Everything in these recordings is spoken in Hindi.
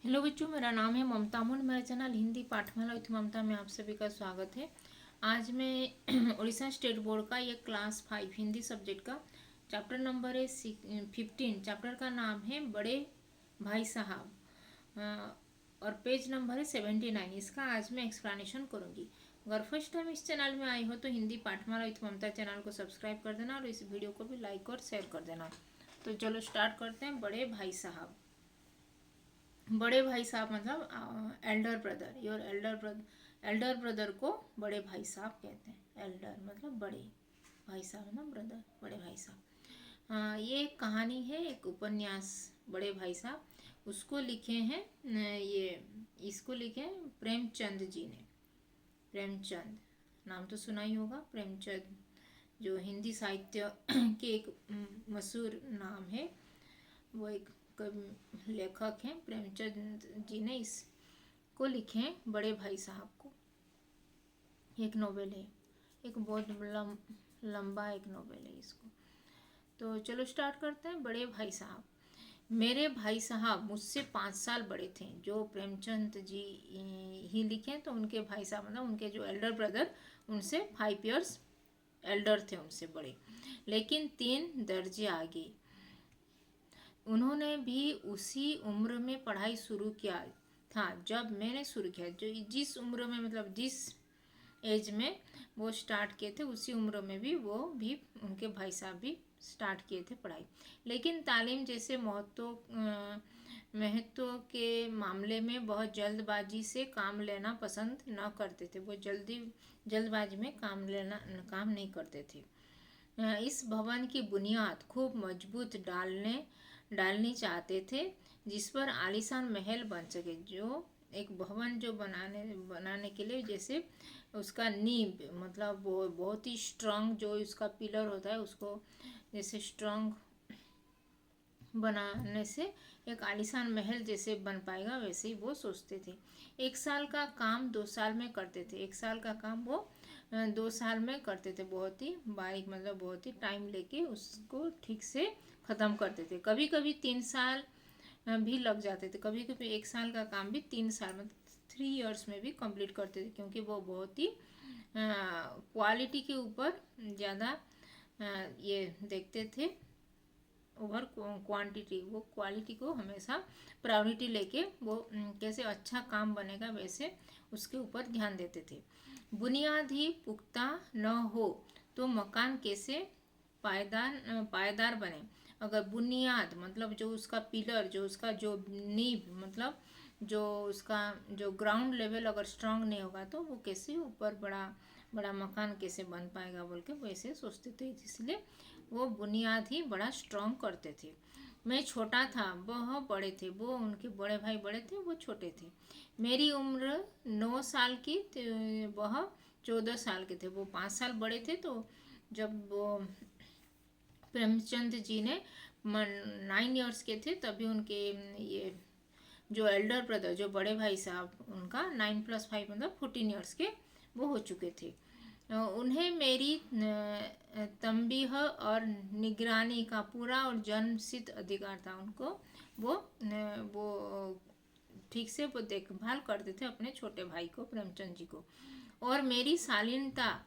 हेलो बच्चों, मेरा नाम है ममता मुंड। मेरा चैनल हिंदी पाठमाला विथ ममता में आप सभी का स्वागत है। आज मैं उड़ीसा स्टेट बोर्ड का ये क्लास 5 हिंदी सब्जेक्ट का चैप्टर नंबर है 15। चैप्टर का नाम है बड़े भाई साहब और पेज नंबर है 79। इसका आज मैं एक्सप्लेनेशन करूँगी। अगर फर्स्ट टाइम इस चैनल में आई हो तो हिंदी पाठमाला विथ ममता चैनल को सब्सक्राइब कर देना और इस वीडियो को भी लाइक और शेयर कर देना। तो चलो स्टार्ट करते हैं। बड़े भाई साहब। बड़े भाई साहब मतलब Elder brother. Your Elder brother को बड़े भाई साहब कहते हैं। एल्डर मतलब बड़े, भाई साहब मतलब ब्रदर, बड़े भाई साहब। ये एक कहानी है, एक उपन्यास बड़े भाई साहब। उसको लिखे हैं ये इसको लिखे हैं प्रेमचंद जी ने। प्रेमचंद नाम तो सुना ही होगा। प्रेमचंद जो हिंदी साहित्य के एक मशहूर नाम है, वो एक लेखक हैं। प्रेमचंद जी ने इसको लिखे हैं बड़े भाई साहब को। एक नोवेल है, एक बहुत लंबा एक नोवेल है इसको। तो चलो स्टार्ट करते हैं। बड़े भाई साहब। मेरे भाई साहब मुझसे 5 साल बड़े थे। जो प्रेमचंद जी ही लिखे तो उनके भाई साहब मतलब उनके जो एल्डर ब्रदर, उनसे 5 years एल्डर थे, उनसे बड़े, लेकिन 3 दर्जे आगे। उन्होंने भी उसी उम्र में पढ़ाई शुरू किया था जब मैंने शुरू किया। जो जिस उम्र में मतलब जिस एज में वो स्टार्ट किए थे, उसी उम्र में भी वो भी उनके भाई साहब भी स्टार्ट किए थे पढ़ाई। लेकिन तालीम जैसे महत्व के मामले में बहुत जल्दबाजी से काम लेना पसंद न करते थे। वो जल्दबाजी में काम नहीं करते थे। इस भवन की बुनियाद खूब मजबूत डालनी चाहते थे, जिस पर आलीशान महल बन सके। जो एक भवन जो बनाने के लिए जैसे उसका नींव मतलब वो बहुत ही स्ट्रांग, जो उसका पिलर होता है उसको जैसे स्ट्रांग बनाने से एक आलीशान महल जैसे बन पाएगा, वैसे ही वो सोचते थे। 1 साल का काम 2 साल में करते थे। 1 साल का काम वो 2 साल में करते थे। बहुत ही बारीक मतलब बहुत ही टाइम लेके उसको ठीक से ख़त्म करते थे। कभी कभी 3 साल भी लग जाते थे। कभी कभी 1 साल का काम भी 3 साल मतलब 3 years में भी कंप्लीट करते थे, क्योंकि वो बहुत ही क्वालिटी के ऊपर ज़्यादा ये देखते थे ओवर क्वांटिटी। वो क्वालिटी को हमेशा प्रायोरिटी लेके वो कैसे अच्छा काम बनेगा वैसे उसके ऊपर ध्यान देते थे। बुनियाद ही पुख्ता न हो तो मकान कैसे पायदार बने। अगर बुनियाद मतलब जो उसका पिलर, जो उसका जो नींव मतलब जो उसका जो ग्राउंड लेवल अगर स्ट्रांग नहीं होगा तो वो कैसे ऊपर बड़ा बड़ा मकान कैसे बन पाएगा बोल के वैसे सोचते थे। इसलिए वो बुनियाद ही बड़ा स्ट्रांग करते थे। मैं छोटा था, वह बड़े थे। वो उनके बड़े भाई बड़े थे, वो छोटे थे। मेरी उम्र 9 साल की, वह 14 साल के थे। वो 5 साल बड़े थे। तो जब वो प्रेमचंद जी ने 9 years के थे तभी उनके ये जो एल्डर ब्रदर जो बड़े भाई साहब, उनका 9 + 5 मतलब 14 years के वो हो चुके थे। उन्हें मेरी तंबीह और निगरानी का पूरा और जन्मसिद्ध अधिकार था। उनको वो ठीक से वो देखभाल करते थे अपने छोटे भाई को, प्रेमचंद जी को। और मेरी शालीनता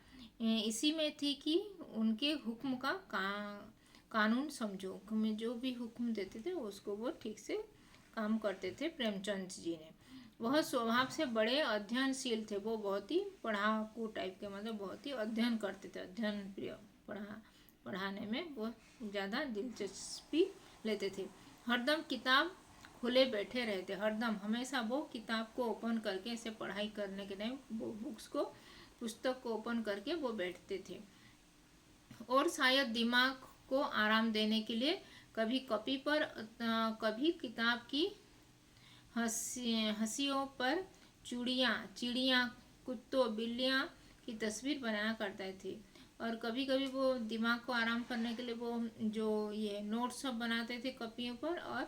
इसी में थी कि उनके हुक्म कानून समझो। में जो भी हुक्म देते थे उसको वो ठीक से काम करते थे प्रेमचंद जी ने। वह स्वभाव से बड़े अध्ययनशील थे। वो बहुत ही पढ़ाकू टाइप के मतलब बहुत ही अध्ययन करते थे। अध्ययन प्रिय, पढ़ाने में वो ज़्यादा दिलचस्पी लेते थे। हरदम किताब खुले बैठे रहते। हरदम हमेशा वो किताब को ओपन करके ऐसे पढ़ाई करने के टाइम वो पुस्तक को ओपन करके वो बैठते थे। और शायद दिमाग को आराम देने के लिए कभी कॉपी पर कभी किताब की हंसियों पर चिड़िया, कुत्तों, बिल्लियाँ की तस्वीर बनाया करते थे। और कभी कभी वो दिमाग को आराम करने के लिए वो जो ये नोट्स सब बनाते थे कॉपियों पर। और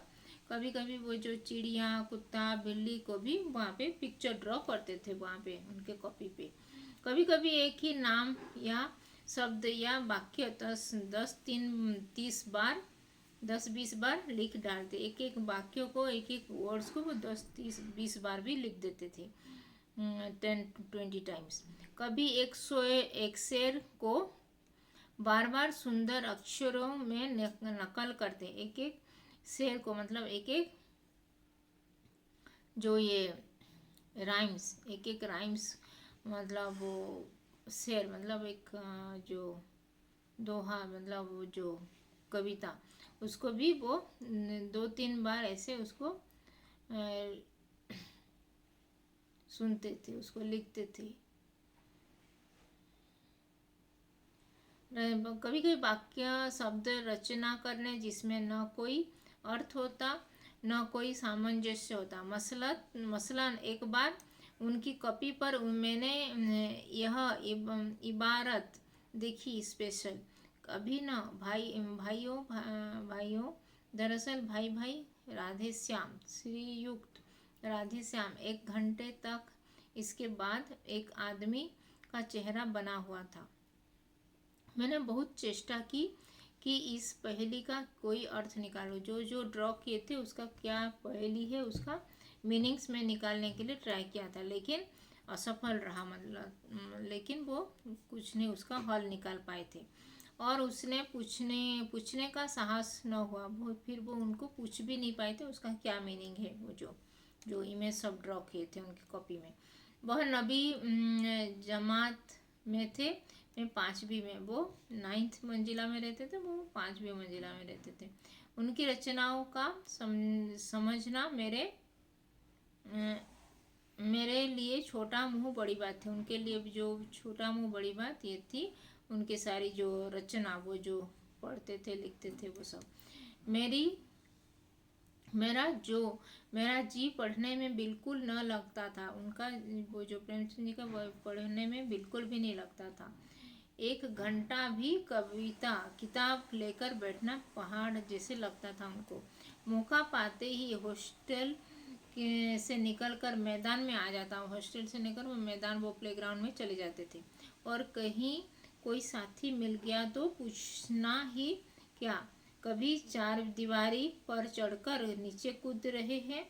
कभी कभी वो जो चिड़िया, कुत्ता, बिल्ली को भी वहाँ पे पिक्चर ड्रॉ करते थे वहाँ पे उनके कॉपी पे। कभी कभी एक ही नाम या शब्द या वाक्य 10 30 बार 10-20 बार लिख डालते, एक एक वाक्यों को, एक एक वर्ड्स को वो 10-30-20 बार भी लिख देते थे, 10-20 टाइम्स। कभी एक शेर को बार बार सुंदर अक्षरों में नकल करते, एक एक शेर को, मतलब एक एक जो ये राइम्स, एक एक राइम्स, मतलब वो शेर मतलब एक जो दोहा, मतलब वो जो कविता, उसको भी वो 2-3 बार ऐसे उसको सुनते थे, उसको लिखते थे। कभी कभी वाक्य शब्द रचना करने जिसमें न कोई अर्थ होता, न कोई सामंजस्य होता। मसलन एक बार उनकी कॉपी पर मैंने यह इबारत देखी स्पेशल, कभी न भाइयों, दरअसल भाई भाई राधे श्याम, श्रीयुक्त राधे श्याम। 1 घंटे तक इसके बाद एक आदमी का चेहरा बना हुआ था। मैंने बहुत चेष्टा की कि इस पहेली का कोई अर्थ निकालो, जो जो ड्रॉ किए थे उसका क्या पहेली है उसका मीनिंग्स में निकालने के लिए ट्राई किया था, लेकिन असफल रहा। मतलब लेकिन वो कुछ नहीं उसका हल निकाल पाए थे, और उसने पूछने का साहस न हुआ। वो फिर वो उनको पूछ भी नहीं पाए थे उसका क्या मीनिंग है, वो जो इमेज सब ड्रॉ किए थे उनकी कॉपी में। वह नबी जमात में थे, मैं 5वीं में, वो 9th मंजिला में रहते थे, वो 5वीं मंजिला में रहते थे। उनकी रचनाओं का समझना मेरे लिए छोटा मुंह बड़ी बात थी। उनके लिए जो छोटा मुंह बड़ी बात ये थी, उनके सारी जो रचना वो जो पढ़ते थे लिखते थे वो सब। मेरा जी पढ़ने में बिल्कुल न लगता था। उनका वो जो प्रेमचंद जी का पढ़ने में बिल्कुल भी नहीं लगता था। 1 घंटा भी कविता किताब लेकर बैठना पहाड़ जैसे लगता था उनको। मौका पाते ही हॉस्टल से निकलकर मैदान में आ जाता हूँ। हॉस्टल से निकल वो मैदान, वो प्लेग्राउंड में चले जाते थे। और कहीं कोई साथी मिल गया तो पूछना ही क्या, कभी 4 दीवारी पर चढ़कर नीचे कूद रहे हैं,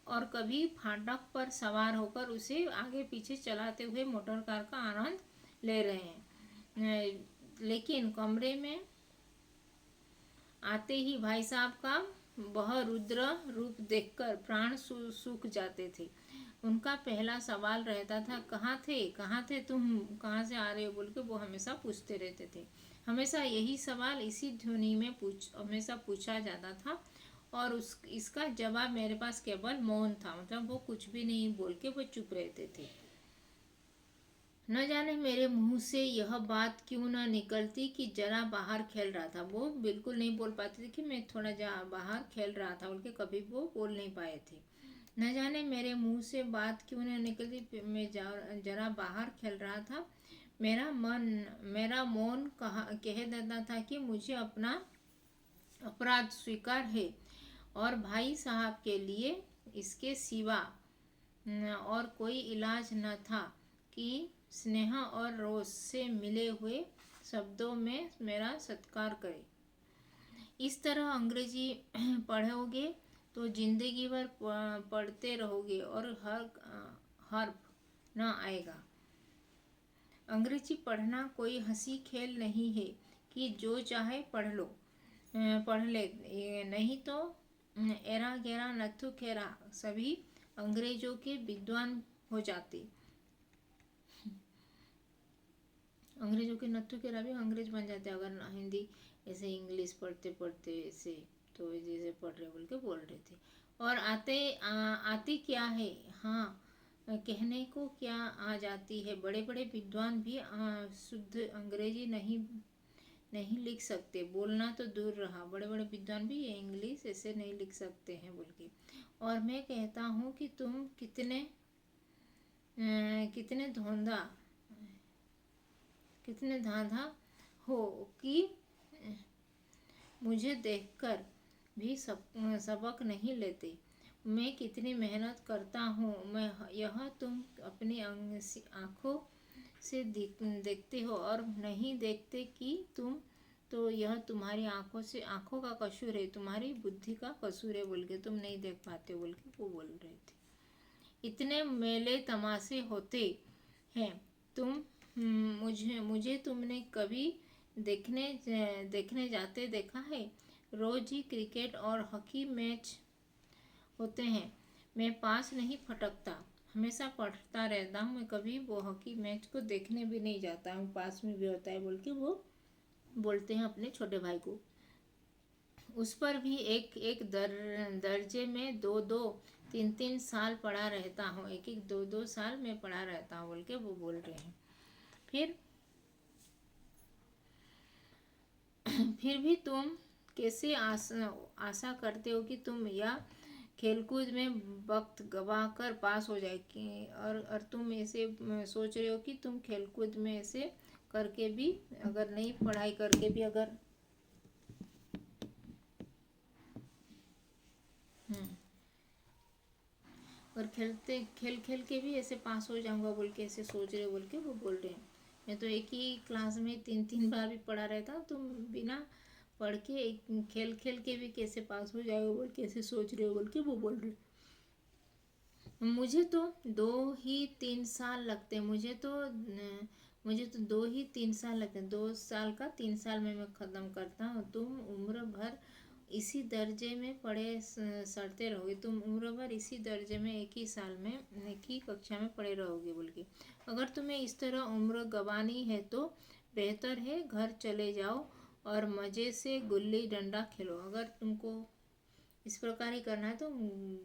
और कभी फाटक पर सवार होकर उसे आगे पीछे चलाते हुए मोटर कार का आनंद ले रहे हैं। लेकिन कमरे में आते ही भाई साहब का वह रुद्र रूप देखकर प्राण सूख जाते थे। उनका पहला सवाल रहता था, कहाँ थे तुम, कहाँ से आ रहे हो, बोल के वो हमेशा पूछते रहते थे। हमेशा यही सवाल इसी ध्वनि में हमेशा पूछा जाता था, और इसका जवाब मेरे पास केवल मौन था। मतलब वो कुछ भी नहीं बोल के वो चुप रहते थे। न जाने मेरे मुंह से यह बात क्यों न निकलती कि जरा बाहर खेल रहा था। वो बिल्कुल नहीं बोल पाते थे कि मैं थोड़ा बाहर खेल रहा था, उनके कभी वो बोल नहीं पाए थे। न जाने मेरे मुंह से बात क्यों न निकलती, मैं जरा बाहर खेल रहा था। मेरा मौन कह देता था कि मुझे अपना अपराध स्वीकार है, और भाई साहब के लिए इसके सिवा और कोई इलाज न था कि स्नेह और रोष से मिले हुए शब्दों में मेरा सत्कार करे। इस तरह अंग्रेजी पढ़ोगे तो जिंदगी भर पढ़ते रहोगे और हर हर्फ न आएगा। अंग्रेजी पढ़ना कोई हंसी खेल नहीं है कि जो चाहे पढ़ ले, नहीं तो एरा गेरा नथु खेरा सभी अंग्रेजों के विद्वान हो जाते। अंग्रेजों के नथु खेरा भी अंग्रेज बन जाते अगर हिंदी ऐसे इंग्लिश पढ़ते पढ़ते ऐसे, तो जैसे पढ़ रहे बोल के बोल रहे थे। और आती क्या है, हाँ कहने को क्या आ जाती है। बड़े बड़े विद्वान भी शुद्ध अंग्रेजी नहीं लिख सकते, बोलना तो दूर रहा। बड़े बड़े विद्वान भी ये इंग्लिश ऐसे नहीं लिख सकते हैं बोल के। और मैं कहता हूँ कि तुम कितने धांधा हो कि मुझे देखकर भी सबक नहीं लेते। मैं कितनी मेहनत करता हूँ, मैं यह तुम अपनी आँखों से देखते हो, और नहीं देखते कि तुम तो यह तुम्हारी आंखों का कसूर है, तुम्हारी बुद्धि का कसूर है बोल के, तुम नहीं देख पाते बोल के वो बोल रहे थे। इतने मेले तमाशे होते हैं, तुम मुझे तुमने कभी देखने जाते देखा है? रोज ही क्रिकेट और हॉकी मैच होते हैं, मैं पास नहीं फटकता, हमेशा पढ़ता रहता हूँ, मैं कभी वो हॉकी मैच को देखने भी नहीं जाता हूँ, पास में भी होता है बोल के वो बोलते हैं अपने छोटे भाई को। उस पर भी एक एक दर्जे में 2-2 3-3 साल पढ़ा रहता हूँ, एक एक 2-2 साल में पढ़ा रहता हूँ बोल के वो बोल रहे हैं। फिर भी तुम कैसे आशा करते हो कि तुम या खेलकूद में वक्त गवा कर पास हो जाए, और तुम ऐसे सोच रहे हो कि तुम खेलकूद में ऐसे करके भी, अगर नहीं पढ़ाई करके भी, अगर और खेल खेल के भी ऐसे पास हो जाऊंगा बोल के ऐसे सोच रहे हो बोल के वो बोल रहे हैं। मैं तो एक ही क्लास में 3-3 बार भी पढ़ा रहता हूँ, तुम बिना पढ़ के खेल खेल के भी कैसे पास हो जाओगे बोल के ऐसे सोच रहे हो बोल के वो बोल रहे। मुझे तो 2 ही 3 साल लगते हैं, मुझे तो 2 ही 3 साल लगते हैं, 2 साल का 3 साल में मैं ख़त्म करता हूँ। तुम उम्र भर इसी दर्जे में पढ़े सड़ते रहोगे, तुम उम्र भर इसी दर्जे में एक ही साल में एक ही कक्षा में पढ़े रहोगे बोल के। अगर तुम्हें इस तरह उम्र गंवानी है तो बेहतर है घर चले जाओ और मज़े से गुल्ली डंडा खेलो। अगर तुमको इस प्रकार ही करना है तो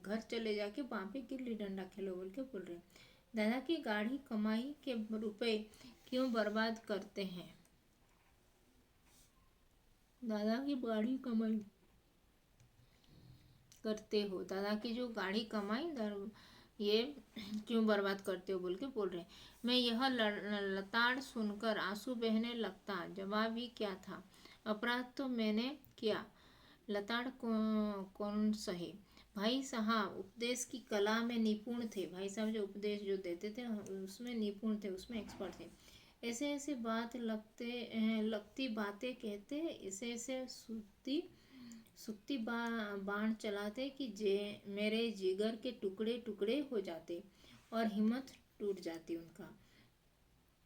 घर चले जाके वहाँ पे गिल्ली डंडा खेलो बोल के बोल रहे हैं। दादा की गाढ़ी कमाई के रुपए क्यों बर्बाद करते हैं? दादा की गाढ़ी कमाई करते हो, दादा की जो गाढ़ी कमाई ये क्यों बर्बाद करते हो बोल के बोल रहे हैं। मैं यह लताड़ सुनकर आंसू बहने लगता, जवाब ही क्या था, अपराध तो मैंने किया, लताड़ कौन सहे। भाई साहब उपदेश की कला में निपुण थे, भाई साहब जो उपदेश जो देते थे उसमें निपुण थे, उसमें एक्सपर्ट थे। ऐसे ऐसे लगती बातें कहते, ऐसे ऐसे सुक्ति बाण चलाते कि मेरे जिगर के टुकड़े टुकड़े हो जाते और हिम्मत टूट जाती उनका।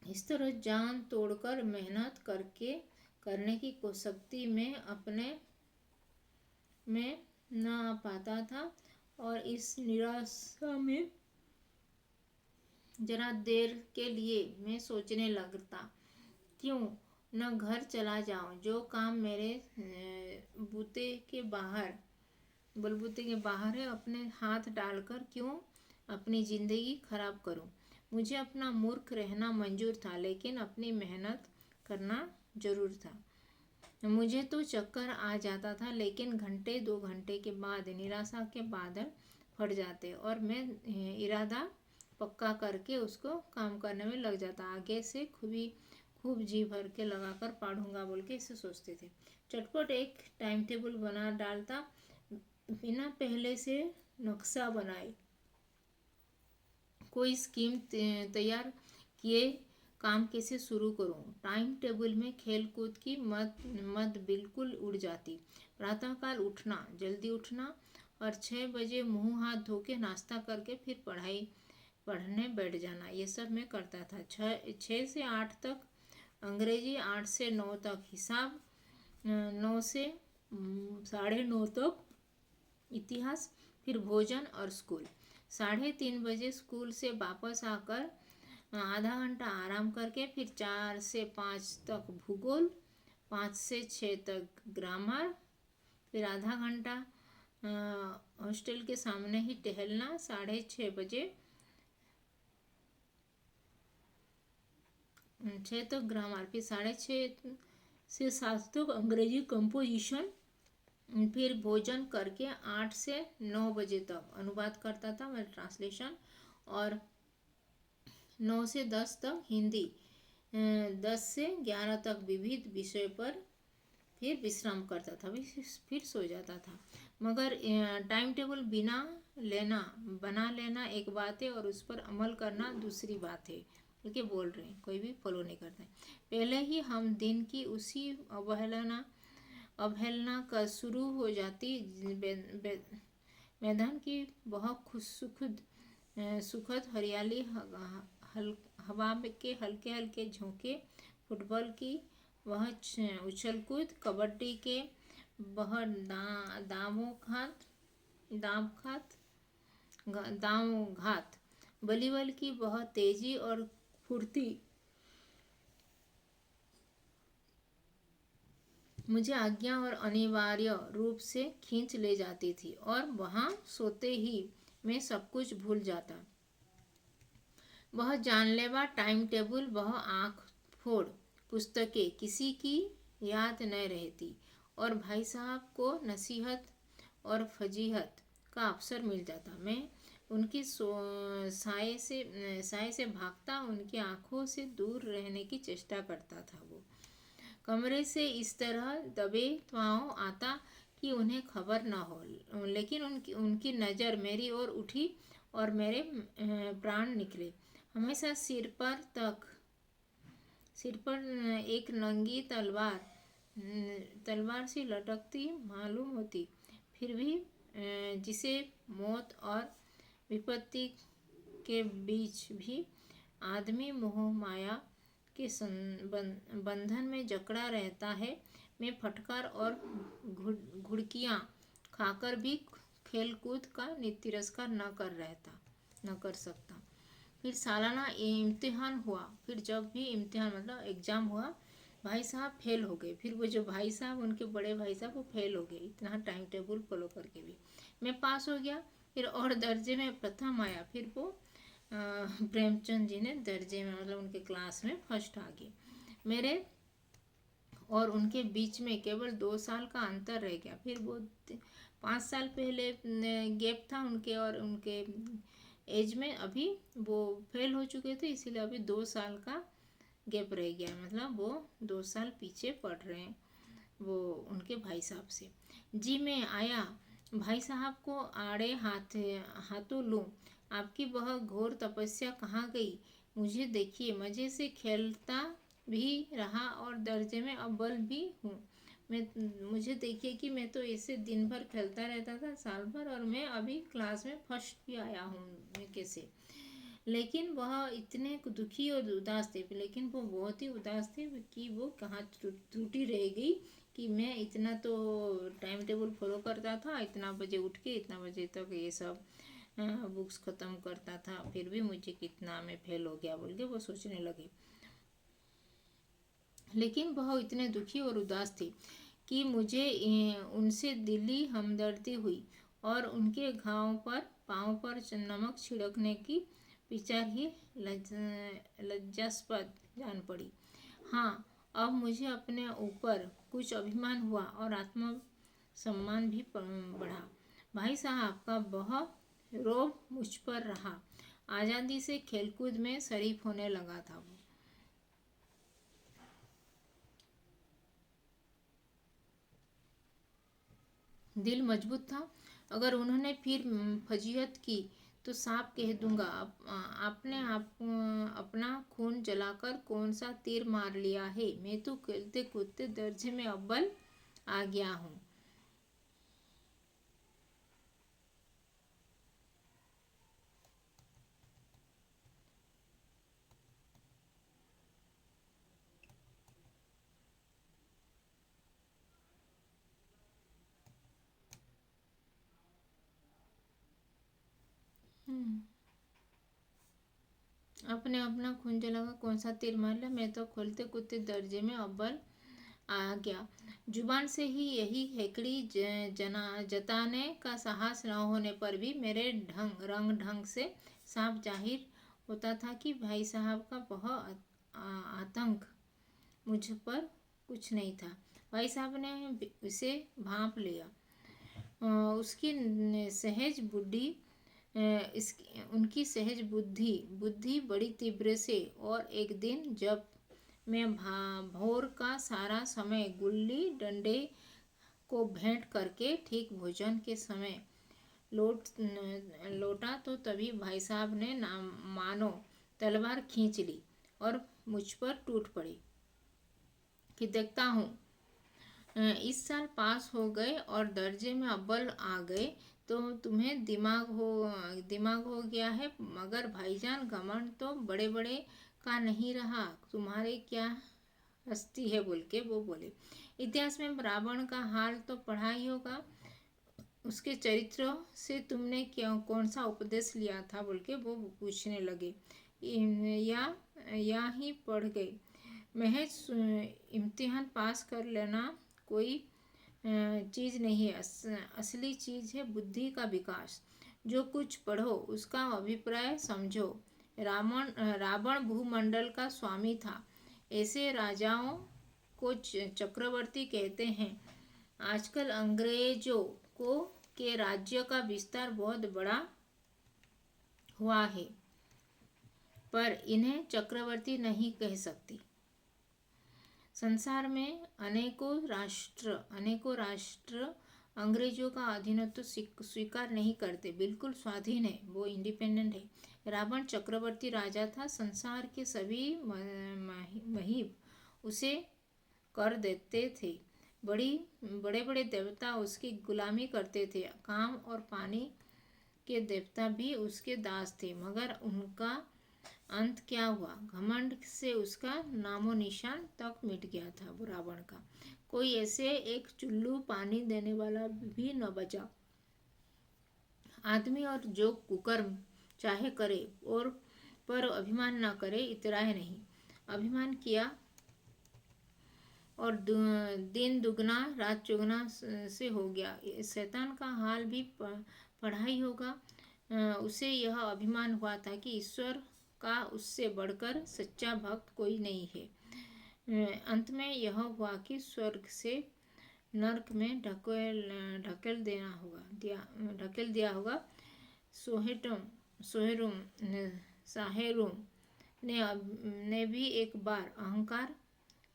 इस तरह जान तोड़कर मेहनत करने की शक्ति में अपने में न आ पाता था, और इस निराशा में जरा देर के लिए मैं सोचने लगता, क्यों न घर चला जाऊं, जो काम मेरे बलबूते के बाहर है, अपने हाथ डालकर क्यों अपनी जिंदगी खराब करूं। मुझे अपना मूर्ख रहना मंजूर था, लेकिन अपनी मेहनत करना जरूर था। मुझे तो चक्कर आ जाता था, लेकिन घंटे 2 घंटे के बाद निराशा के बादल फट जाते और मैं इरादा पक्का करके उसको काम करने में लग जाता। आगे से खूब जी भर के लगाकर पढ़ूंगा बोल के इसे सोचते थे। चटपट एक टाइम टेबल बना डालता, बिना पहले से नक्शा बनाए कोई स्कीम तैयार किए काम कैसे शुरू करूं। टाइम टेबल में खेल कूद की मत बिल्कुल उड़ जाती। प्रातःकाल उठना, जल्दी उठना और 6 बजे मुंह हाथ धो के नाश्ता करके फिर पढ़ने बैठ जाना, ये सब मैं करता था। 6 से 8 तक अंग्रेजी, 8 से 9 तक हिसाब, 9 से 9:30 तक इतिहास, फिर भोजन और स्कूल। 3:30 बजे स्कूल से वापस आकर आधा घंटा आराम करके फिर 4 से 5 तक भूगोल, 5 से 6 तक ग्रामर, फिर आधा घंटा हॉस्टल के सामने ही टहलना। 6:30 बजे 6 तक ग्रामर, फिर 6:30 से 7 तक अंग्रेजी कंपोजिशन, फिर भोजन करके 8 से 9 बजे तक अनुवाद करता था मैं, ट्रांसलेशन, और 9 से 10 तक हिंदी, 10 से 11 तक विविध विषय पर फिर विश्राम करता था, फिर सो जाता था। मगर टाइम टेबल बना लेना एक बात है और उस पर अमल करना दूसरी बात है बल्कि बोल रहे हैं, कोई भी फॉलो नहीं करता है। पहले ही हम दिन की उसी अवहेलना का शुरू हो जाती मैदान की बहुत सुखद हरियाली, हवा के हल्के हल्के झोंके, फुटबॉल की वह उछल कूद, कबड्डी के वह दाव घात, वॉलीबॉल की वह तेजी और फुर्ती मुझे आज्ञा और अनिवार्य रूप से खींच ले जाती थी, और वहां सोते ही मैं सब कुछ भूल जाता। वह जानलेवा टाइम टेबल, वह आंख फोड़ पुस्तकें किसी की याद न रहती, और भाई साहब को नसीहत और फजीहत का अवसर मिल जाता। मैं उनकी साय से भागता, उनकी आंखों से दूर रहने की चेष्टा करता था। वो कमरे से इस तरह दबे पांव आता कि उन्हें खबर न हो, लेकिन उनकी नज़र मेरी ओर उठी और मेरे प्राण निकले। हमेशा सिर पर एक नंगी तलवार सी लटकती मालूम होती, फिर भी जिसे मौत और विपत्ति के बीच भी आदमी मोह माया के बंधन में जकड़ा रहता है। मैं फटकार और घुड़कियां खाकर भी खेलकूद का तिरस्कार न कर सकता। फिर सालाना इम्तिहान हुआ। फिर जब भी इम्तिहान मतलब एग्ज़ाम हुआ, भाई साहब फेल हो गए। फिर वो जो भाई साहब, उनके बड़े भाई साहब, वो फेल हो गए, इतना टाइम टेबल फॉलो करके भी। मैं पास हो गया, फिर और दर्जे में प्रथम आया। फिर वो प्रेमचंद जी ने दर्जे में मतलब उनके क्लास में फर्स्ट आ गए। मेरे और उनके बीच में केवल 2 साल का अंतर रह गया। फिर वो 5 साल पहले गैप था उनके और उनके एज में। अभी वो फेल हो चुके थे, इसीलिए अभी 2 साल का गैप रह गया, मतलब वो 2 साल पीछे पड़ रहे हैं वो उनके भाई साहब से। जी मैं आया, भाई साहब को आड़े हाथों लूँ, आपकी वह घोर तपस्या कहाँ गई? मुझे देखिए, मज़े से खेलता भी रहा और दर्जे में अव्वल भी हूँ। मुझे देखिए कि मैं तो ऐसे दिन भर खेलता रहता था, साल भर, और मैं अभी क्लास में फर्स्ट भी आया हूँ, मैं कैसे? लेकिन वह इतने दुखी और उदास थे, लेकिन वो बहुत ही उदास थे कि वो कहाँ त्रुटि रह गई कि मैं इतना तो टाइम टेबल फॉलो करता था, इतना बजे उठ के इतना बजे तक ये सब बुक्स ख़त्म करता था, फिर भी मुझे कितना मैं फेल हो गया बोल के वो सोचने लगे। लेकिन वह इतने दुखी और उदास थे कि मुझे उनसे दिली हमदर्दी हुई और उनके पाँव पर नमक छिड़कने की विचार ही लज्जास्पद जान पड़ी। हाँ, अब मुझे अपने ऊपर कुछ अभिमान हुआ और आत्मसम्मान भी बढ़ा। भाई साहब का बहुत रोब मुझ पर रहा। आज़ादी से खेलकूद में शरीक होने लगा था वो। दिल मजबूत था। अगर उन्होंने फिर फजीहत की तो साफ कह दूंगा, आपने अपना खून जलाकर कौन सा तीर मार लिया है? मैं तो खेलते कूदते दर्जे में अव्वल आ गया हूँ। अपने अपना खून जलाकर कौन सा तीर मार लिया? मैं तो खेलते कूदते दर्जे में अव्वल आ गया। जुबान से ही यही हेकड़ी जताने का साहस न होने पर भी मेरे रंग ढंग से साफ जाहिर होता था कि भाई साहब का बहुत आतंक मुझ पर कुछ नहीं था। भाई साहब ने उसे भांप लिया। उसकी सहज बुद्धि उनकी सहज बुद्धि बड़ी तीव्र से। और एक दिन जब मैं भोर का सारा समय गुल्ली डंडे को भेंट करके ठीक भोजन के समय लौटा तो तभी भाई साहब ने ना मानो तलवार खींच ली और मुझ पर टूट पड़े कि देखता हूँ इस साल पास हो गए और दर्जे में अव्वल आ गए तो तुम्हें दिमाग हो गया है। मगर भाईजान घमंड तो बड़े बड़े का नहीं रहा, तुम्हारे क्या हस्ती है बोल के वो बोले। इतिहास में रावण का हाल तो पढ़ा ही होगा, उसके चरित्र से तुमने कौन सा उपदेश लिया था बोल के वो पूछने लगे। या ही पढ़ गए, महज इम्तिहान पास कर लेना कोई चीज़ नहीं है। असली चीज़ है बुद्धि का विकास। जो कुछ पढ़ो उसका अभिप्राय समझो। रावण भूमंडल का स्वामी था। ऐसे राजाओं को चक्रवर्ती कहते हैं। आजकल अंग्रेजों को के राज्य का विस्तार बहुत बड़ा हुआ है, पर इन्हें चक्रवर्ती नहीं कह सकती। संसार में अनेकों राष्ट्र अंग्रेजों का अधीनत्व स्वीकार नहीं करते, बिल्कुल स्वाधीन है, वो इंडिपेंडेंट है। रावण चक्रवर्ती राजा था। संसार के सभी महीब उसे कर देते थे। बड़े बड़े देवता उसकी गुलामी करते थे। काम और पानी के देवता भी उसके दास थे। मगर उनका अंत क्या हुआ? घमंड से उसका नामो निशान तक मिट गया था वो रावण का। कोई ऐसे एक चुल्लू पानी देने वाला भी न बचा। आदमी और जो कुकर्म चाहे करे और पर अभिमान न करे, इतराए नहीं। अभिमान किया और दिन दुगना रात चौगुना से हो गया। शैतान का हाल भी पढ़ा ही होगा। उसे यह अभिमान हुआ था कि ईश्वर का उससे बढ़कर सच्चा भक्त कोई नहीं है। अंत में यह हुआ कि स्वर्ग से नरक में ढकेल दिया होगा। साहेरुम ने भी एक बार अहंकार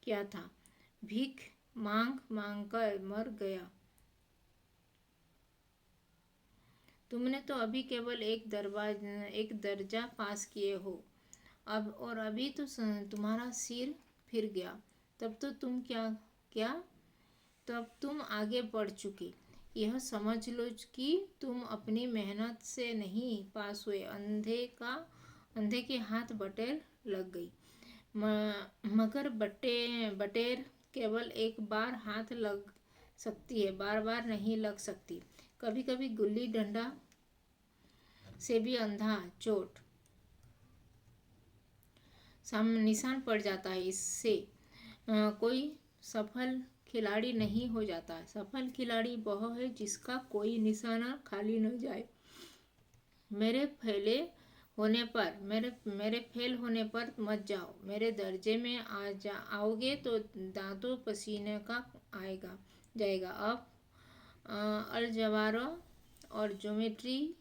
किया था। भीख मांग कर मर गया। तुमने तो अभी केवल एक दर्जा पास किए हो, अभी तो तुम्हारा सिर फिर गया। तब तो तुम तब तुम आगे बढ़ चुके। यह समझ लो कि तुम अपनी मेहनत से नहीं पास हुए, अंधे के हाथ बटेर लग गई। मगर बटेर केवल एक बार हाथ लग सकती है, बार बार नहीं लग सकती। कभी कभी गुल्ली डंडा से भी अंधा चोट निशान पड़ जाता है। इससे कोई सफल खिलाड़ी नहीं हो जाता। सफल खिलाड़ी वह है जिसका कोई निशाना खाली न जाए। मेरे फेल होने पर मत जाओ। मेरे दर्जे में आओगे तो दांतों पसीने का जाएगा। अब अलजवारा और ज्योमेट्री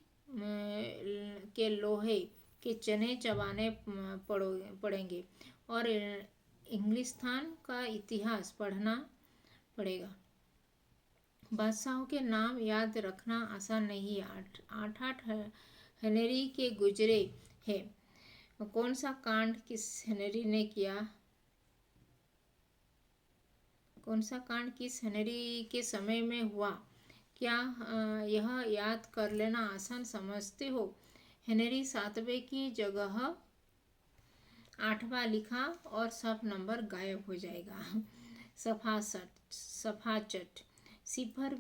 के लोहे के चने चबाने पड़ेंगे और इंग्लिस्तान का इतिहास पढ़ना पड़ेगा। बादशाहों के नाम याद रखना आसान नहीं है। आठ हेनरी के गुजरे हैं। कौन सा कांड किस हेनरी के समय में हुआ, क्या यह याद कर लेना आसान समझते हो? हेनरी 7वें की जगह 8वां लिखा और सब नंबर गायब हो जाएगा। सफाचट सिफर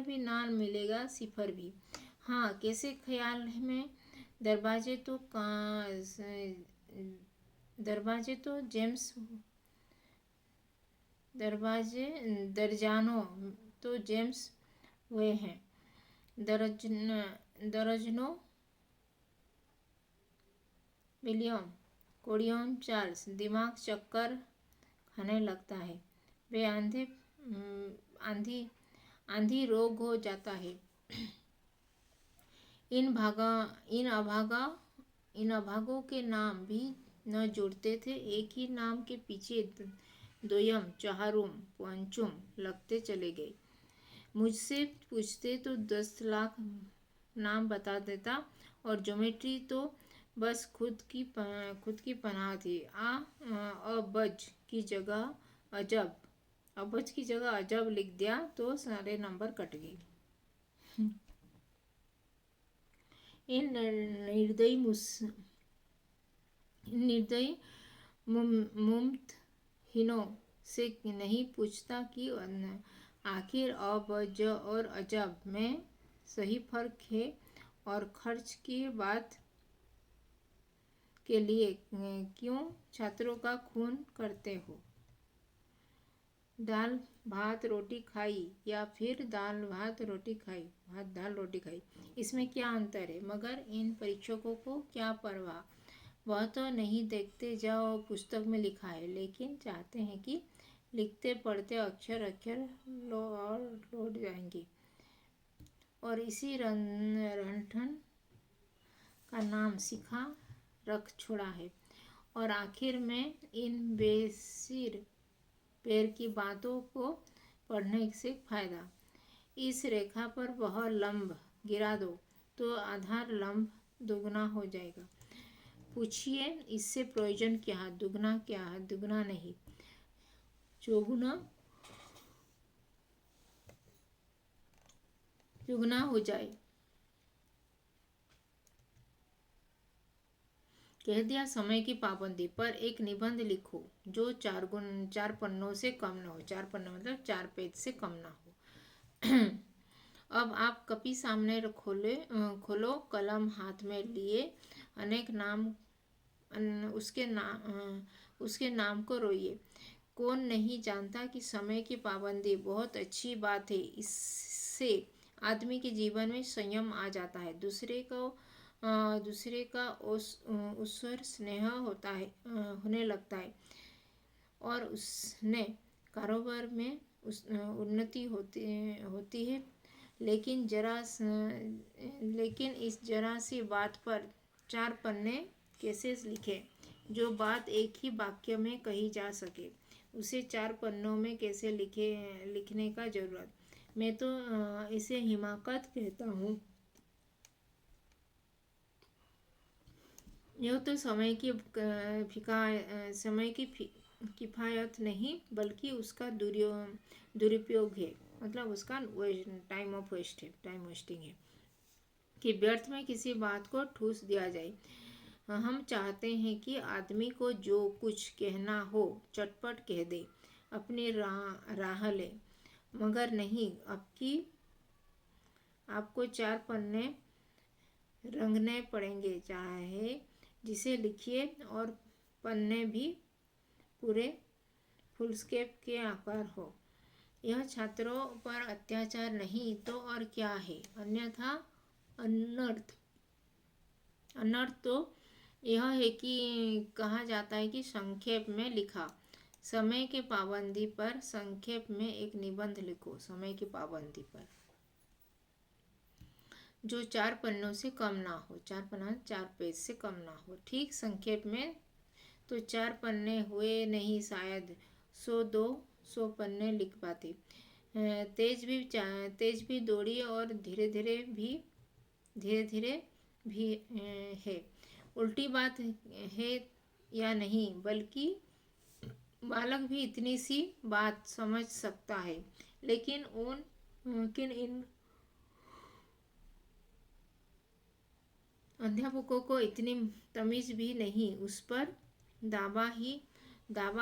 भी ना मिलेगा। सिफर भी हाँ, कैसे ख्याल में दर्जनों तो जेम्स हुए हैं। दर्जनों विलियम कोडियन चार्ल्स। दिमाग चक्कर खाने लगता है। वे आंधी रोग हो जाता है। इन अभागों के नाम भी न जुड़ते थे। एक ही नाम के पीछे दोयम चहारुम पंचुम लगते चले गए। मुझसे पूछते तो 10 लाख नाम बता देता और ज्योमेट्री तो बस खुद की पनाह थी। अबज की जगह अजब अबज की जगह अजब लिख दिया तो सारे नंबर कट गए। इन निर्दयी मुमतहिनों से नहीं पूछता कि आखिर अ ब ज और अजब में सही फर्क है, और खर्च की बात के लिए क्यों छात्रों का खून करते हो। दाल भात रोटी खाई या फिर दाल भात रोटी खाई, भात दाल रोटी खाई, इसमें क्या अंतर है। मगर इन परीक्षकों को क्या परवाह, वह तो नहीं देखते जाओ पुस्तक में लिखा है, लेकिन चाहते हैं कि लिखते पढ़ते अक्षर अक्षर लौट जाएंगे। और इसी रहन का नाम सिखा रख छोड़ा है। और आखिर में इन बेसिर पैर की बातों को पढ़ने से फायदा। इस रेखा पर वह लंब गिरा दो तो आधार लंब दुगना हो जाएगा। पूछिए इससे प्रयोजन क्या है। दुगना क्या है? दुगना नहीं, चौगुना हो जाए। कह दिया समय की पाबंदी पर एक निबंध लिखो जो 4 पन्नों से कम ना हो। 4 पन्ना मतलब 4 पेज से कम ना हो। अब आप कॉपी सामने खोलो, कलम हाथ में लिए अनेक नाम उसके नाम को रोइए। कौन नहीं जानता कि समय की पाबंदी बहुत अच्छी बात है। इससे आदमी के जीवन में संयम आ जाता है। दूसरे का ईश्वर स्नेह होने लगता है, और उसने कारोबार में उन्नति होती है। लेकिन इस जरा सी बात पर 4 पन्ने कैसे लिखे। जो बात एक ही वाक्य में कही जा सके उसे 4 पन्नों में कैसे लिखने का जरूरत। मैं तो इसे हिमाकत कहता हूँ। यह तो समय की किफ़ायत नहीं बल्कि उसका दुरुपयोग है। मतलब उसका टाइम वेस्टिंग है कि व्यर्थ में किसी बात को ठूस दिया जाए। हम चाहते हैं कि आदमी को जो कुछ कहना हो चटपट कह दे, अपनी राह ले। मगर नहीं, आपको 4 पन्ने रंगने पड़ेंगे, चाहे जिसे लिखिए, और पन्ने भी पूरे फुलस्केप के आकार हो। यह छात्रों पर अत्याचार नहीं तो और क्या है, अन्यथा अनर्थ तो यह है कि कहा जाता है कि संक्षेप में लिखा। समय के पाबंदी पर संक्षेप में एक निबंध लिखो। समय की पाबंदी पर जो 4 पन्नों से कम ना हो। 4 पन्ना 4 पेज से कम ना हो। ठीक संक्षेप में तो 4 पन्ने हुए नहीं, शायद 100-200 पन्ने लिख पाते। तेज भी दौड़ी और धीरे धीरे भी है। उल्टी बात है या नहीं, बल्कि बालक भी इतनी सी बात समझ सकता है। लेकिन इन अध्यापकों को इतनी तमीज़ भी नहीं। उस पर दावा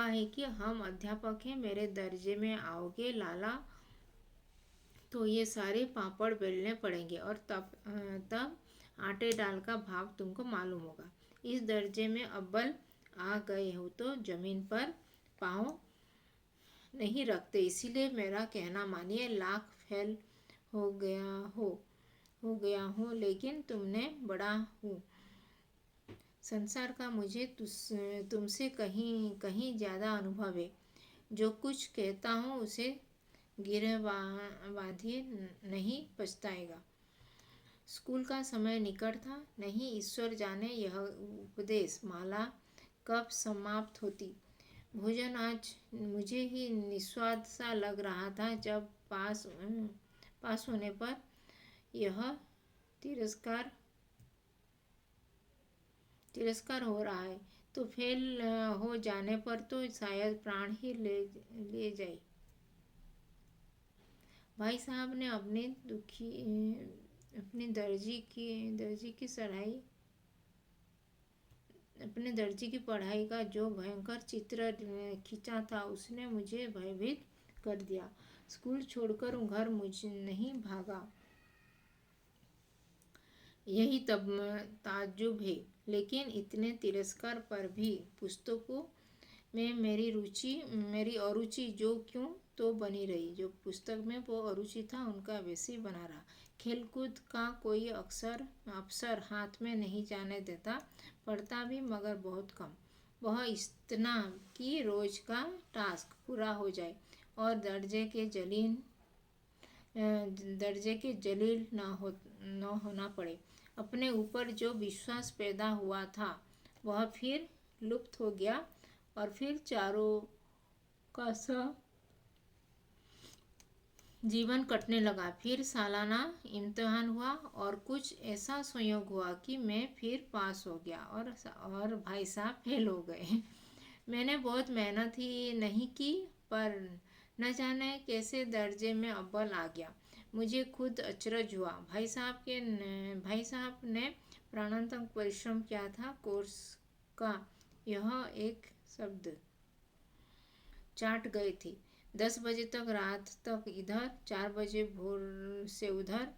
है कि हम अध्यापक हैं, मेरे दर्जे में आओगे लाला तो ये सारे पापड़ बेलने पड़ेंगे, और तब आटे दाल का भाव तुमको मालूम होगा। इस दर्जे में अव्वल आ गए हो तो जमीन पर पाँव नहीं रखते। इसीलिए मेरा कहना मानिए। लाख फेल हो गया हूँ, लेकिन तुमने बड़ा हूँ संसार का। मुझे तुमसे कहीं ज़्यादा अनुभव है। जो कुछ कहता हूँ उसे गिरवादिए नहीं पछताएगा। स्कूल का समय निकट था। नहीं ईश्वर जाने यह उपदेश माला कब समाप्त होती। भोजन आज मुझे ही निस्वाद सा लग रहा था। जब पास होने पर यह तिरस्कार तिरस्कार हो रहा है तो फेल हो जाने पर तो शायद प्राण ही ले जाए। भाई साहब ने अपने दर्जी की पढ़ाई का जो भयंकर चित्र खींचा था उसने मुझे भयभीत कर दिया। स्कूल छोड़कर घर मुझे नहीं भागा, यही तब ताज्जुब है। लेकिन इतने तिरस्कार पर भी पुस्तकों में मेरी अरुचि जो क्यों तो बनी रही। जो पुस्तक में वो अरुचि था उनका वैसे ही बना रहा। खेलकूद का कोई अवसर हाथ में नहीं जाने देता, पढ़ता भी मगर बहुत कम। वह इतना कि रोज का टास्क पूरा हो जाए और दर्जे के जलील न होना पड़े। अपने ऊपर जो विश्वास पैदा हुआ था वह फिर लुप्त हो गया और फिर चारों का सा जीवन कटने लगा। फिर सालाना इम्तिहान हुआ और कुछ ऐसा संयोग हुआ कि मैं फिर पास हो गया और भाई साहब फेल हो गए। मैंने बहुत मेहनत ही नहीं की पर न जाने कैसे दर्जे में अव्वल आ गया। मुझे खुद अचरज हुआ। भाई साहब ने प्राणांतक परिश्रम किया था। कोर्स का यह एक शब्द चाट गए थे। 10 बजे तक रात तक इधर, 4 बजे भोर से उधर,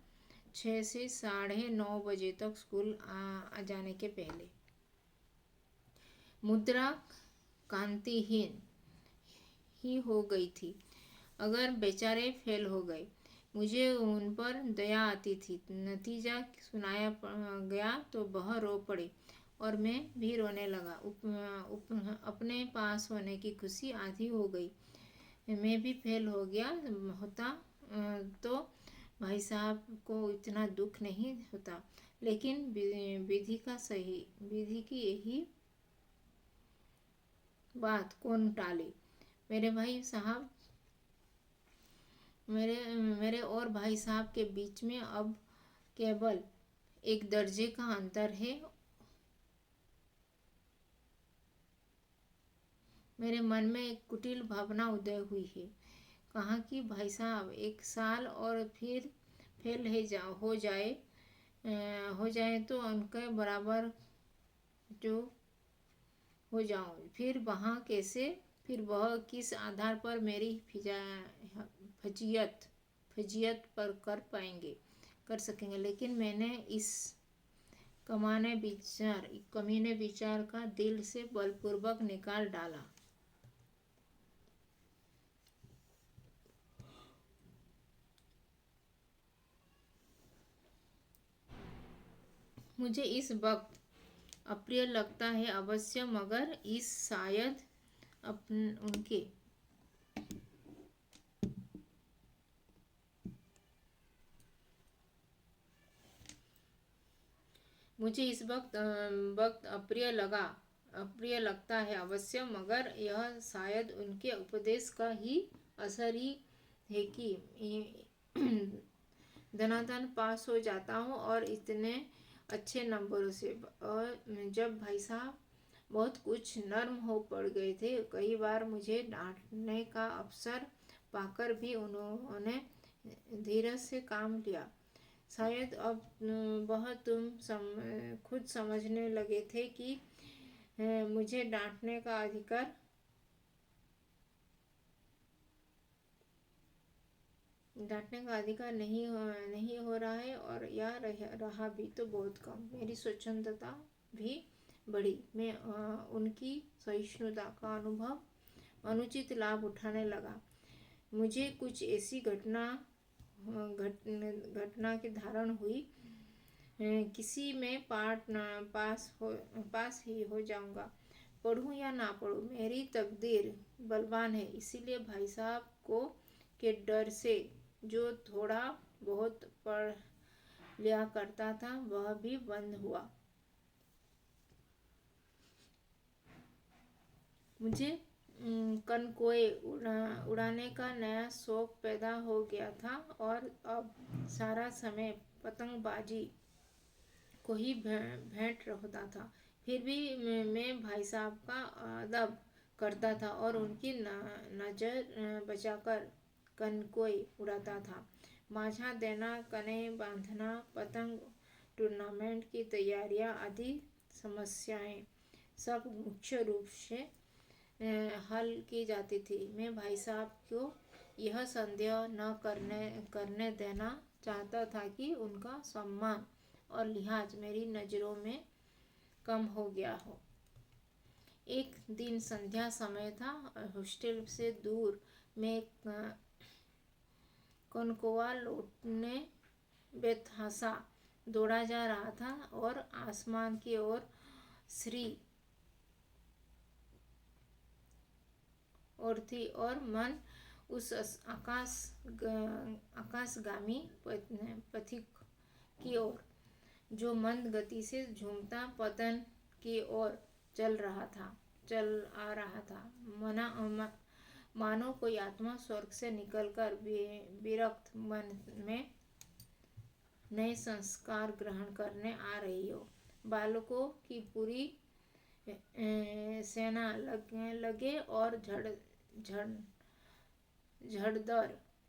6 से 9:30 बजे तक स्कूल आ जाने के पहले। मुद्रा कांतिहीन ही हो गई थी। अगर बेचारे फेल हो गए, मुझे उन पर दया आती थी। नतीजा सुनाया गया तो वह रो पड़े और मैं भी रोने लगा। अपने पास होने की खुशी आधी हो गई। मैं भी फेल हो गया होता तो भाई साहब को इतना दुख नहीं होता। लेकिन विधि की यही बात कौन टाले। मेरे भाई साहब मेरे और भाई साहब के बीच में अब केवल एक दर्जे का अंतर है। मेरे मन में एक कुटिल भावना उदय हुई है। कहा कि भाई साहब एक साल और फिर फेल हो जाए तो उनके बराबर जो हो जाऊं, फिर वह किस आधार पर मेरी फजीयत पर कर सकेंगे। लेकिन मैंने इस कमीने विचार का दिल से बलपूर्वक निकाल डाला। मुझे इस वक्त अप्रिय लगता है अवश्य, मगर इस शायद उनके मुझे इस वक्त अप्रिय लगता है अवश्य, मगर यह शायद उनके उपदेश का ही असर ही है कि धनाधन पास हो जाता हूँ और इतने अच्छे नंबरों से। और जब भाई साहब बहुत कुछ नर्म हो पड़ गए थे, कई बार मुझे डांटने का अवसर पाकर भी उन्होंने धीरज से काम लिया। शायद अब वह खुद समझने लगे थे कि मुझे डांटने का अधिकार नहीं हो रहा है और या रहा भी तो बहुत कम। मेरी स्वच्छंदता भी बढ़ी। मैं उनकी सहिष्णुता का अनुचित लाभ उठाने लगा। मुझे कुछ ऐसी घटना की धारण हुई, किसी में पास ही हो जाऊंगा। पढ़ूं या ना पढ़ूं, मेरी तकदीर बलवान है। इसीलिए भाई साहब के डर से जो थोड़ा बहुत पढ़ लिया करता था वह भी बंद हुआ। मुझे कनकोए उड़ाने का नया शौक पैदा हो गया था और अब सारा समय पतंगबाजी को ही भेंट होता था। फिर भी मैं भाई साहब का अदब करता था और उनकी नज़र बचाकर कनकोई उड़ाता था। माझा देना, कने बांधना, पतंग टूर्नामेंट की तैयारियां आदि समस्याएं सब मुख्य रूप से हल की जाती थी। मैं भाई साहब को यह संदेह न करने देना चाहता था कि उनका सम्मान और लिहाज मेरी नज़रों में कम हो गया हो। एक दिन संध्या समय था। हॉस्टल से दूर मैं कनकोवा लौटने बेतहासा दौड़ा जा रहा था और आसमान की ओर श्री और थी और मन उस आकाशगामी पथिक की ओर जो मंद गति से झूमता पतन की ओर चल आ रहा था। मानो कोई आत्मा स्वर्ग से निकलकर विरक्त मन में नए संस्कार ग्रहण करने आ रही हो। बालकों की पूरी सेना लगे और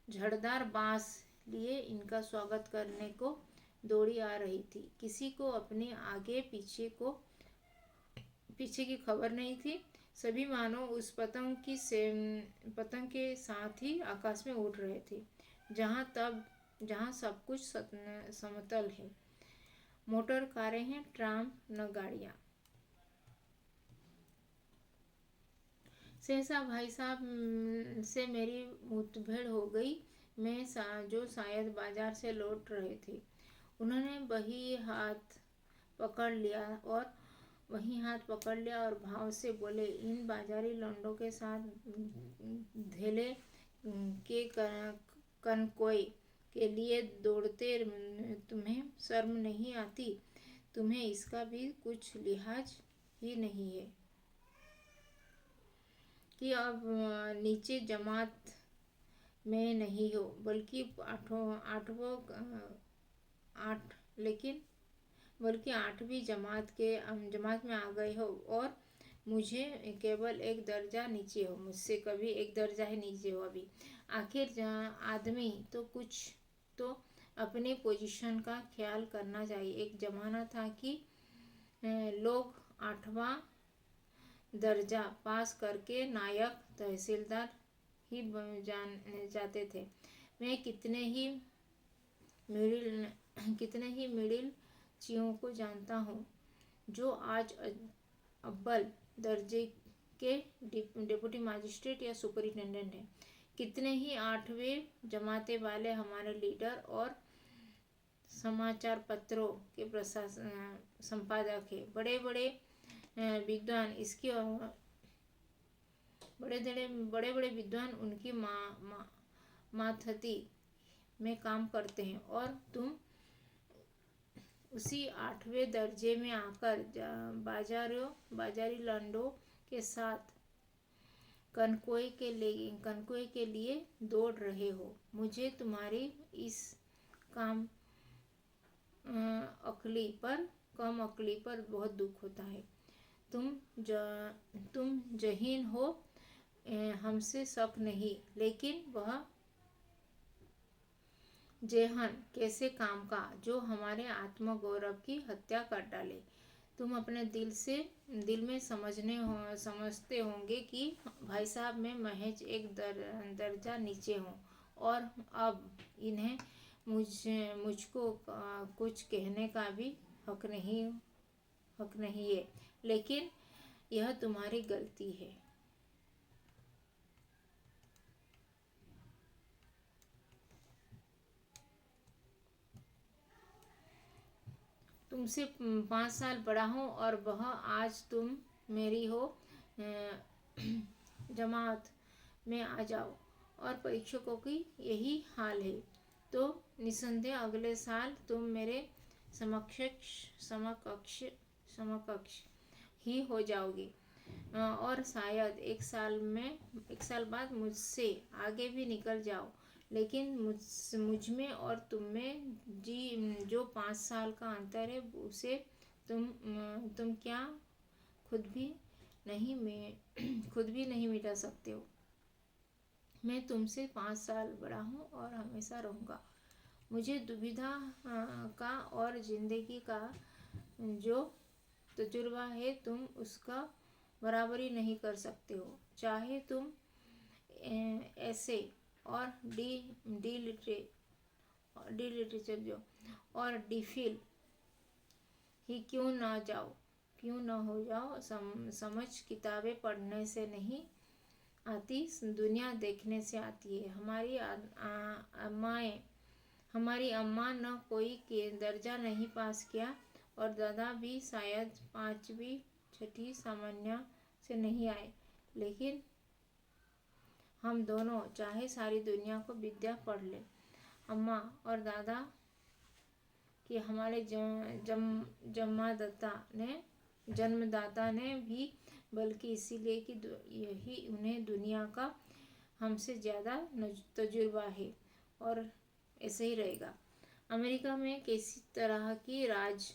झड़दार बांस लिए इनका स्वागत करने को दौड़ी आ रही थी। किसी को अपने आगे पीछे की खबर नहीं थी। सभी मानो उस पतंग के साथ ही आकाश में उड़ रहे थे जहाँ सब कुछ समतल है। मोटर कारें हैं, ट्राम न गाड़ियाँ। सहसा भाई साहब से मेरी मुठभेड़ हो गई। मैं जो शायद बाजार से लौट रहे थे। उन्होंने वही हाथ पकड़ लिया और भाव से बोले, इन बाजारी लौंडों के साथ धेले के कनकोई के लिए दौड़ते तुम्हें शर्म नहीं आती? तुम्हें इसका भी कुछ लिहाज ही नहीं है कि अब नीचे जमात में नहीं हो, बल्कि आठवीं जमात में आ गए हो और मुझे केवल एक दर्जा नीचे हो, मुझसे कभी एक दर्जा ही नीचे हो। अभी आखिर आदमी तो कुछ तो अपने पोजीशन का ख्याल करना चाहिए। एक जमाना था कि लोग 8वां दर्जा पास करके नायक तहसीलदार ही जाते थे। मैं कितने ही मिडिल चीयों को जानता हूँ जो आज अव्वल दर्जे के डिप्टी मजिस्ट्रेट या सुपरिटेंडेंट हैं। कितने ही 8वें जमाते वाले हमारे लीडर और समाचार पत्रों के संपादक है। बड़े बड़े विद्वान बड़े विद्वान उनकी माथती में काम करते हैं और तुम उसी 8वें दर्जे में आकर बाजारी लंडों के साथ कनकोई के लिए दौड़ रहे हो। मुझे तुम्हारी इस कम अक्ली पर बहुत दुख होता है। तुम जहीन हो, हमसे शक नहीं, लेकिन वह जेहन कैसे काम का जो हमारे आत्मगौरव की हत्या कर डाले। तुम अपने दिल में समझते होंगे कि भाई साहब मैं महज एक दर्जा नीचे हूँ और अब इन्हें मुझको कुछ कहने का भी हक नहीं है, लेकिन यह तुम्हारी गलती है। तुमसे 5 साल बड़ा हूँ और वह आज तुम मेरी हो जमात में आ जाओ और परीक्षकों की यही हाल है तो निसंदेह अगले साल तुम मेरे समकक्ष ही हो जाओगे और शायद एक साल बाद मुझसे आगे भी निकल जाओ। लेकिन मुझ में और तुम में जो 5 साल का अंतर है उसे तुम क्या खुद भी नहीं मिटा सकते हो। मैं तुमसे 5 साल बड़ा हूँ और हमेशा रहूँगा। मुझे दुविधा का और जिंदगी का जो तजुर्बा है तुम उसका बराबरी नहीं कर सकते हो। चाहे तुम ऐसे और डी लिटरेचर जो और डिफिल ही क्यों ना हो जाओ। समझ किताबें पढ़ने से नहीं आती, दुनिया देखने से आती है। हमारी अम्मा न कोई के दर्जा नहीं पास किया और दादा भी शायद 5वीं 6ठी सामान्य से नहीं आए, लेकिन हम दोनों चाहे सारी दुनिया को विद्या पढ़ ले। अम्मा और दादा कि हमारे जन्मदाता ने भी, बल्कि इसीलिए कि यही उन्हें दुनिया का हमसे ज़्यादा तजुर्बा है और ऐसे ही रहेगा। अमेरिका में किसी तरह की राज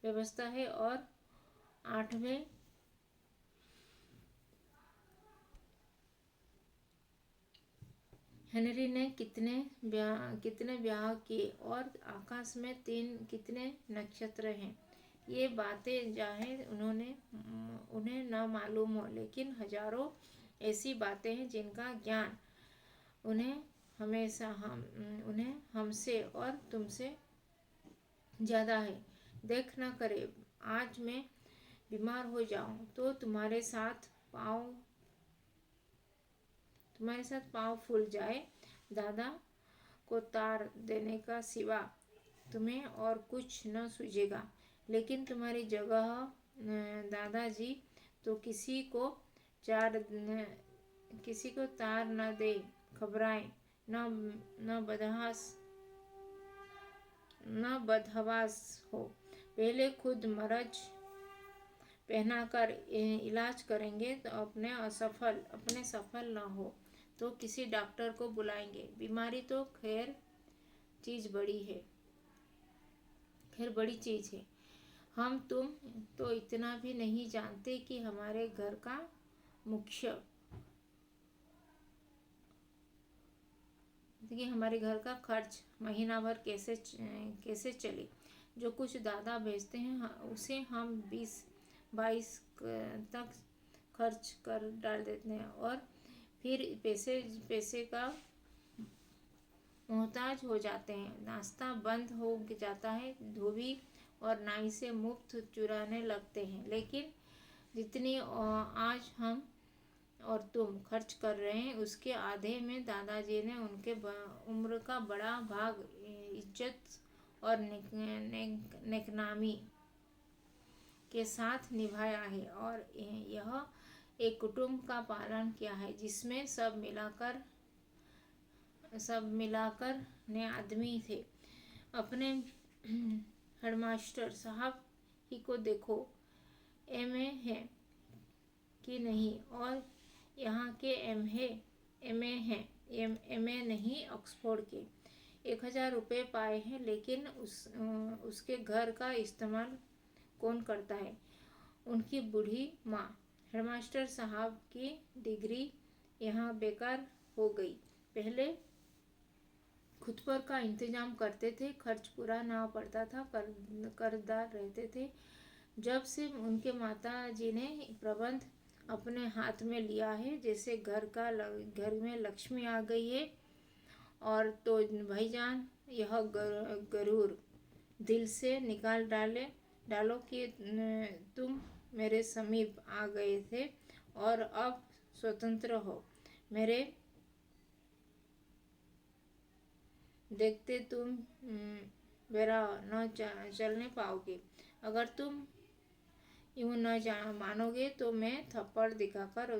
व्यवस्था है और 8वें हेनरी ने कितने ब्याह किए और आकाश में कितने नक्षत्र हैं। ये बातें चाहे उन्हें न मालूम हो, लेकिन हजारों ऐसी बातें हैं जिनका ज्ञान उन्हें हमसे और तुमसे ज़्यादा है। देख न करे, आज मैं बीमार हो जाऊं तो तुम्हारे साथ पाँव फूल जाए। दादा को तार देने का सिवा तुम्हें और कुछ न सूझेगा, लेकिन तुम्हारी जगह दादाजी तो किसी को तार न दे, घबराए न बदहवास हो। पहले खुद मरज पहनाकर इलाज करेंगे तो अपने सफल न हो तो किसी डॉक्टर को बुलाएंगे। बीमारी तो खैर बड़ी चीज है। हम तुम तो इतना भी नहीं जानते कि हमारे घर का खर्च महीना भर कैसे चले। जो कुछ दादा भेजते हैं उसे हम 20-22 तक खर्च कर डाल देते हैं और फिर पैसे का मोहताज हो जाते हैं। नाश्ता बंद हो जाता है, धोबी और नाई से मुफ्त चुराने लगते हैं। लेकिन जितनी आज हम और तुम खर्च कर रहे हैं उसके आधे में दादाजी ने उनके उम्र का बड़ा भाग इज्जत और नेकनामी के साथ निभाया है और यह एक कुटुंब का पालन किया है जिसमें सब मिलाकर ने आदमी थे। अपने हेडमास्टर साहब ही को देखो, एमए है कि नहीं, और यहाँ के एमए नहीं, ऑक्सफोर्ड के। 1000 रुपये पाए हैं, लेकिन उसके घर का इस्तेमाल कौन करता है? उनकी बूढ़ी माँ। हेडमास्टर साहब की डिग्री यहाँ बेकार हो गई। पहले खुद पर का इंतजाम करते थे, खर्च पूरा ना पड़ता था, कर्जदार रहते थे। जब से उनके माताजी ने प्रबंध अपने हाथ में लिया है, जैसे घर में लक्ष्मी आ गई है। और तो भाईजान, यह गरूर दिल से निकाल डालो कि तुम मेरे समीप आ गए थे और अब स्वतंत्र हो। मेरे देखते तुम मेरा न चलने पाओगे। अगर तुम यूं न मानोगे तो मैं थप्पड़ दिखाकर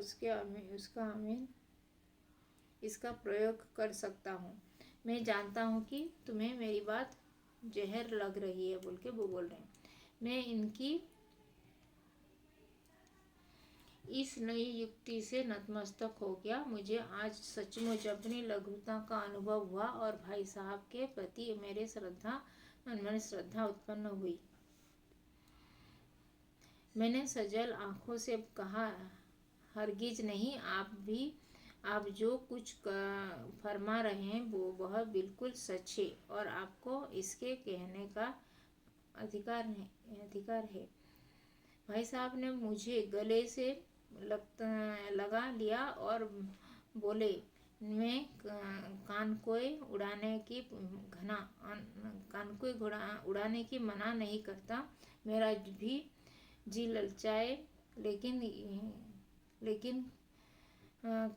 इसका प्रयोग कर सकता हूँ। मैं जानता हूँ कि तुम्हें मेरी बात जहर लग रही है, बोल के वो बोल रहे हैं। मैं इनकी इस नई युक्ति से नतमस्तक हो गया। मुझे आज सचमुच अपनी लघुता का अनुभव हुआ और भाई साहब के प्रति मेरे श्रद्धा उत्पन्न हुई। मैंने सजल आंखों से कहा, हरगिज नहीं, आप जो कुछ फरमा रहे हैं वो वह बिल्कुल सच है और आपको इसके कहने का अधिकार है। भाई साहब ने मुझे गले से लगा लिया और बोले, मैं कानकोई उड़ाने की मना नहीं करता। मेरा भी जी ललचाए, लेकिन लेकिन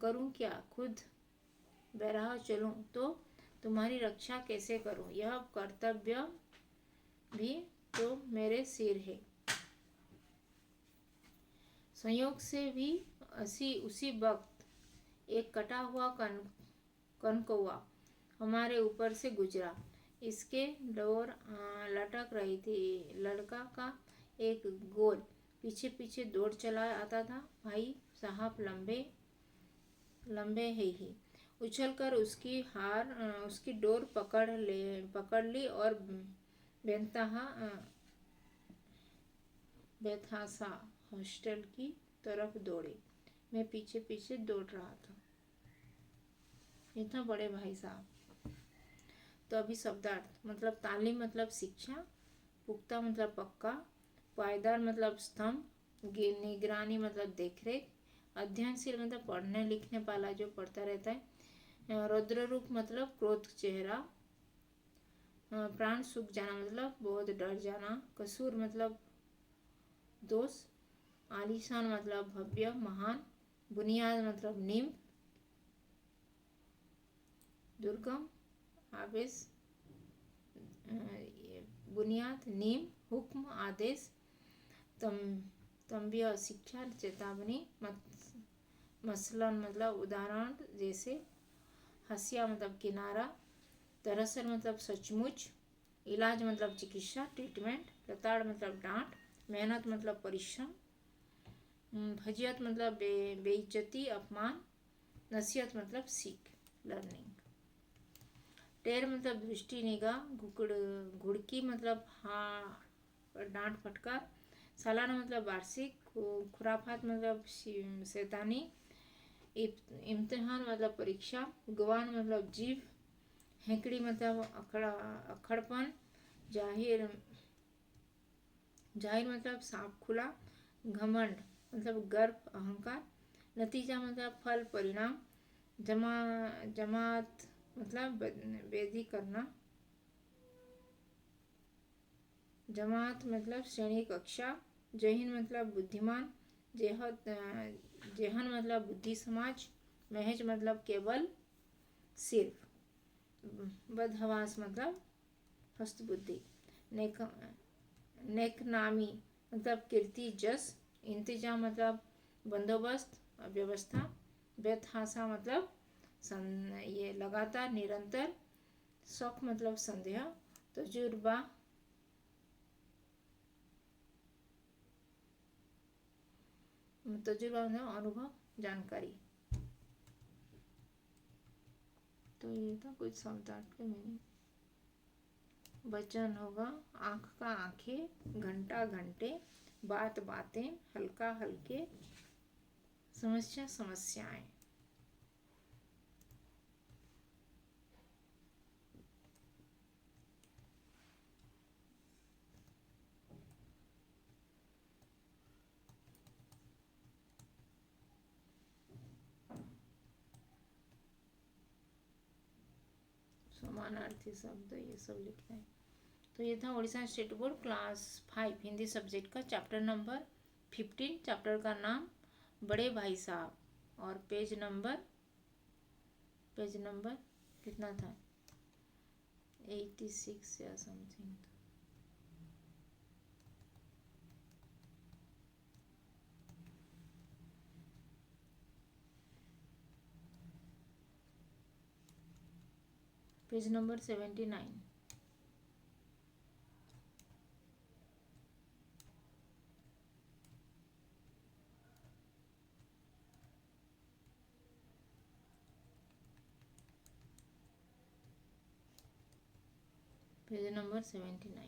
करूं क्या? खुद बहराह चलूं तो तुम्हारी रक्षा कैसे करूं? यह कर्तव्य भी तो मेरे सिर है। संयोग से भी उसी वक्त एक कटा हुआ कनकौआ हमारे ऊपर से गुजरा। इसके डोर लटक रही थी। लड़का का एक गोल पीछे पीछे दौड़ चला आता था। भाई साहब लंबे है ही उछलकर उसकी डोर पकड़ ली और बेतहासा हॉस्टल की तरफ दौड़े। मैं पीछे पीछे दौड़ रहा था। इतना बड़े भाई साहब। तो अभी शब्दार्थ मतलब तालीम मतलब शिक्षा, पुख्ता मतलब पक्का, पायदार मतलब स्तंभ, निगरानी मतलब देखरेख, अध्ययनशील मतलब पढ़ने लिखने वाला जो पढ़ता रहता है, रौद्र रूप मतलब क्रोध चेहरा, प्राण सूख जाना मतलब बहुत डर जाना, कसूर मतलब दोष, आलीशान मतलब भव्य महान, बुनियाद मतलब नींव, दुर्गम आवेश बुनियाद नींव, हुक्म आदेश, तंबीह शिक्षा चेतावनी, मसलन मतलब उदाहरण जैसे, हसिया मतलब किनारा, दरअसल मतलब सचमुच, इलाज मतलब चिकित्सा ट्रीटमेंट, लताड़ मतलब डांट, मेहनत मतलब परिश्रम, फजीयत मतलब बेइज्जती अपमान, नसीहत मतलब सीख लर्निंग, टेर मतलब दृष्टि निगाह, घुड़की मतलब हाँ डांट फटकार, सालाना मतलब वार्षिक, खुराफात मतलब शैतानी, इम्तिहान मतलब परीक्षा, गुवान मतलब जीव, हेकड़ी मतलब अखड़पन, जाहिर मतलब साफ खुला, घमंड मतलब गर्व अहंकार, नतीजा मतलब फल परिणाम, जमात मतलब बेदी करना, जमात मतलब श्रेणी कक्षा, जहीन मतलब बुद्धिमान, जेहन मतलब बुद्धि समाज, महज मतलब केवल सिर्फ, बदहवास मतलब हस्तबुद्धि, नेकनामी मतलब कीर्ति जस, इंतजाम मतलब बंदोबस्त व्यवस्था, बेतहासा मतलब ये लगातार निरंतर, शौक मतलब संदेह, तजुर्बा मतलब अनुभव जानकारी। तो ये था कुछ शब्दार्थ के मीनिंग। वचन होगा आँख का आँखें, घंटा घंटे, बात बातें, हल्का हल्के, समस्या समस्याएं। समानार्थी शब्द ये सब लिखना है। तो ये था Orissa state board class 5 Hindi subject का चैप्टर नंबर 15। चैप्टर का नाम बड़े भाई साहब और पेज नंबर कितना था 86 या something. Page number 79। Page number 79।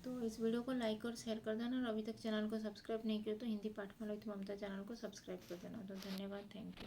तो इस वीडियो को लाइक और शेयर कर देना, और अभी तक चैनल को सब्सक्राइब नहीं किया तो हिंदी पाठमाला विथ ममता चैनल को सब्सक्राइब कर देना। तो धन्यवाद, थैंक यू।